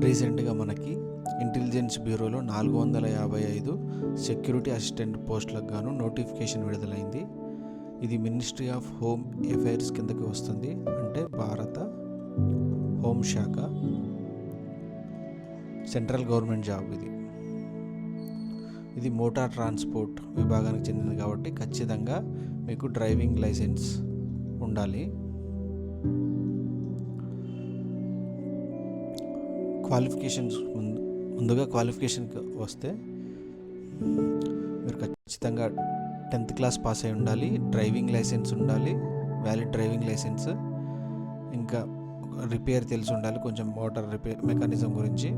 రీసెంట్గా మనకి intelligence బ్యూరోలో 455 security assistant పోస్టులకు గాను నోటిఫికేషన్ విడుదలైంది. ఇది మినిస్ట్రీ ఆఫ్ హోమ్ అఫైర్స్ కిందకి వస్తుంది. అంటే భారత హోంశాఖ సెంట్రల్ గవర్నమెంట్ జాబ్. ఇది మోటార్ ట్రాన్స్పోర్ట్ విభాగానికి చెందింది కాబట్టి ఖచ్చితంగా మీకు డ్రైవింగ్ లైసెన్స్ ఉండాలి. ముందుగా క్వాలిఫికేషన్కి వస్తే మీరు ఖచ్చితంగా 10th క్లాస్ పాస్ అయి ఉండాలి, డ్రైవింగ్ లైసెన్స్ ఉండాలి, వ్యాలిడ్ డ్రైవింగ్ లైసెన్స్, ఇంకా రిపేర్ తెలిసి ఉండాలి, కొంచెం మోటార్ రిపేర్ మెకానిజం గురించి,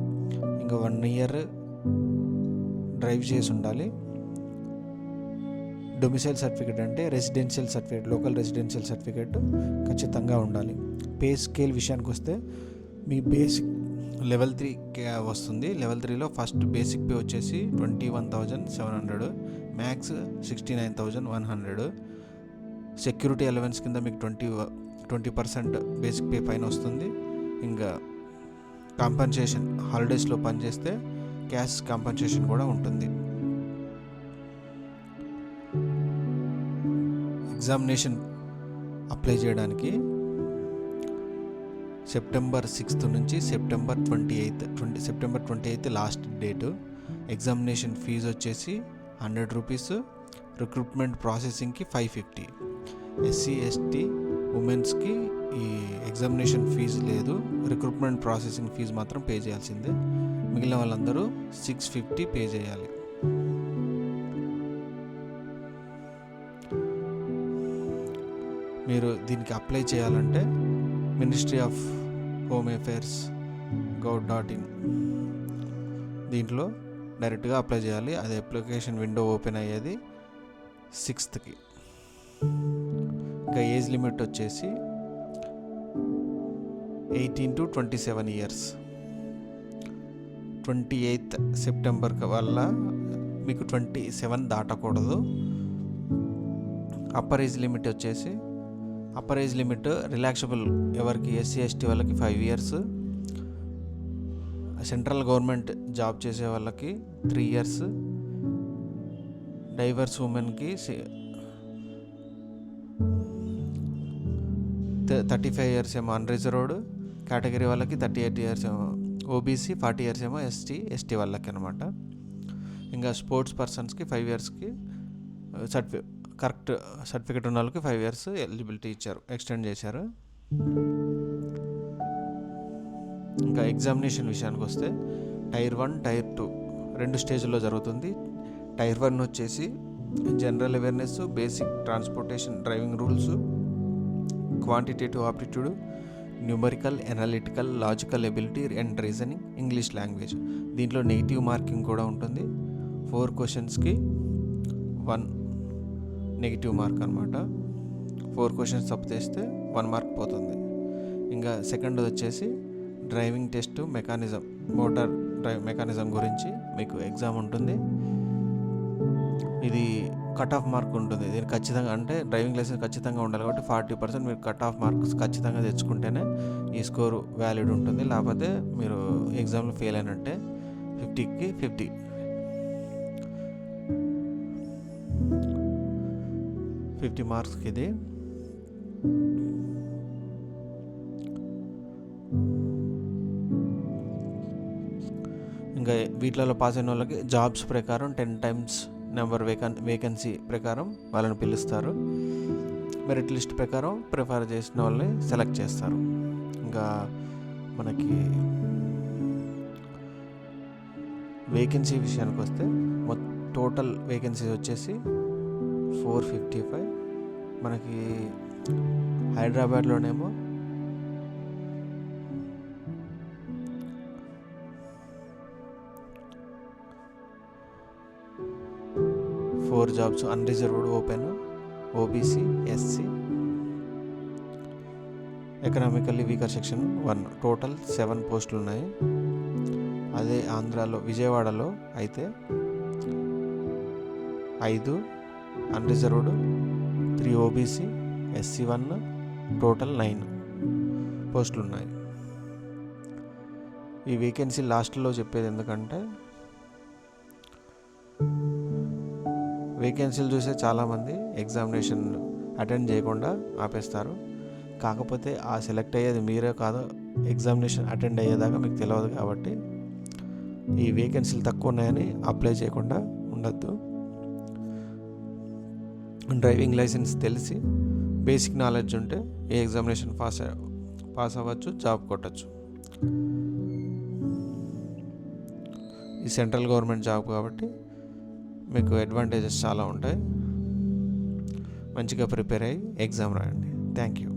ఇంకా 1 year డ్రైవ్ చేసి ఉండాలి. డొమిసైల్ సర్టిఫికేట్ అంటే residential certificate, local residential certificate ఖచ్చితంగా ఉండాలి. పే స్కేల్ విషయానికి వస్తే మీ బేసిక్ లెవెల్ 3 వస్తుంది. లెవెల్ 3లో ఫస్ట్ బేసిక్ పే వచ్చేసి 21,700, మ్యాక్స్ 69,100. సెక్యూరిటీ అలవెన్స్ కింద మీకు 20% బేసిక్ పే పైన వస్తుంది. ఇంకా కాంపన్సేషన్, హాలిడేస్లో పనిచేస్తే క్యాష్ కాంపన్సేషన్ కూడా ఉంటుంది. ఎగ్జామినేషన్ అప్లై చేయడానికి సెప్టెంబర్ 6th నుంచి September 28th last date. Examination fees వచ్చేసి 100 రూపీస్, రిక్రూట్మెంట్ ప్రాసెసింగ్కి 550. SC ST ఉమెన్స్కి ఈ ఎగ్జామినేషన్ ఫీజు లేదు, రిక్రూట్మెంట్ ప్రాసెసింగ్ ఫీజు మాత్రం పే చేయాల్సిందే. మిగిలిన వాళ్ళందరూ 650 పే చేయాలి. మీరు దీనికి అప్లై చేయాలంటే ministry of home affairs gov.in దీంట్లో డైరెక్ట్గా అప్లై చేయాలి. అది అప్లికేషన్ విండో ఓపెన్ అయ్యేది 6th. ఇంకా ఏజ్ లిమిట్ వచ్చేసి 18 to 27 years. 28th సెప్టెంబర్ వల్ల మీకు 27 దాటకూడదు. అప్పర్ ఏజ్ లిమిట్ రిలాక్సబుల్ ఎవరికి, SC ST వాళ్ళకి 5 years, సెంట్రల్ గవర్నమెంట్ జాబ్ చేసే వాళ్ళకి 3 years, డైవర్స్ ఉమెన్కి 35 years ఏమో అన్రిజర్వ్డ్ కేటగిరీ వాళ్ళకి, 38 years ఏమో OBC, 40 years ఏమో SC ST వాళ్ళకి అనమాట. ఇంకా స్పోర్ట్స్ పర్సన్స్కి 5 yearsకి కరెక్ట్ సర్టిఫికేట్ ఉన్న వాళ్ళకి 5 years ఎలిజిబిలిటీ ఇచ్చారు, ఎక్స్టెండ్ చేశారు. ఇంకా ఎగ్జామినేషన్ విషయానికి వస్తే Tier 1, Tier 2 2 స్టేజ్లో జరుగుతుంది. Tier 1 వచ్చేసి general awareness, basic transportation driving rules, quantitative aptitude, numerical, analytical, logical ability and reasoning, English language. దీంట్లో నెగిటివ్ మార్కింగ్ కూడా ఉంటుంది. 4 questions-కి 1 నెగిటివ్ మార్క్ అనమాట. 4 questions తప్పు చేస్తే 1 mark పోతుంది. ఇంకా సెకండ్ వచ్చేసి driving test mechanism, motor drive mechanism గురించి మీకు ఎగ్జామ్ ఉంటుంది. ఇది కట్ ఆఫ్ మార్క్ ఉంటుంది. దీనికి ఖచ్చితంగా అంటే డ్రైవింగ్ లైసెన్స్ ఖచ్చితంగా ఉండాలి కాబట్టి 40% మీరు కట్ ఆఫ్ మార్క్స్ ఖచ్చితంగా తెచ్చుకుంటేనే ఈ స్కోరు వ్యాలిడ్ ఉంటుంది. లేకపోతే మీరు ఎగ్జామ్లో ఫెయిల్ అయినట్టే. 50కి 50 మార్క్స్కి ఇది. ఇంకా వీటిలలో పాస్ అయిన వాళ్ళకి జాబ్స్ ప్రకారం 10 times నెంబర్ వేకెన్సీ ప్రకారం వాళ్ళని పిలుస్తారు. మెరిట్ లిస్ట్ ప్రకారం ప్రిఫర్ చేసిన వాళ్ళని సెలెక్ట్ చేస్తారు. ఇంకా మనకి వేకెన్సీ విషయానికి వస్తే టోటల్ వేకెన్సీస్ వచ్చేసి 455. మనకి హైదరాబాద్లోనేమో 4 jobs, unreserved, open, OBC, SC, economically weaker section 1. Total 7 పోస్టులు ఉన్నాయి. అదే ఆంధ్రాలో విజయవాడలో అయితే 5 అన్రిజర్వ్డ్, 3 OBC, SC1, టోటల్ 9 పోస్టులు ఉన్నాయి. ఈ వేకెన్సీ లాస్ట్లో చెప్పేది ఎందుకంటే వేకెన్సీలు చూసే చాలామంది ఎగ్జామినేషన్ అటెండ్ చేయకుండా ఆపేస్తారు. కాకపోతే ఆ సెలెక్ట్ అయ్యేది మీరే కాదు, ఎగ్జామినేషన్ అటెండ్ అయ్యేదాకా మీకు తెలియదు. కాబట్టి ఈ వేకెన్సీలు తక్కువ ఉన్నాయని అప్లై చేయకుండా ఉండద్దు. డ్రైవింగ్ లైసెన్స్ తెలిసి బేసిక్ నాలెడ్జ్ ఉంటే ఏ ఎగ్జామినేషన్ పాస్ అవ్వచ్చు, జాబ్ కొట్టచ్చు. ఈ సెంట్రల్ గవర్నమెంట్ జాబ్ కాబట్టి మీకు అడ్వాంటేజెస్ చాలా ఉంటాయి. మంచిగా ప్రిపేర్ అయ్యి ఎగ్జామ్ రాయండి. Thank you.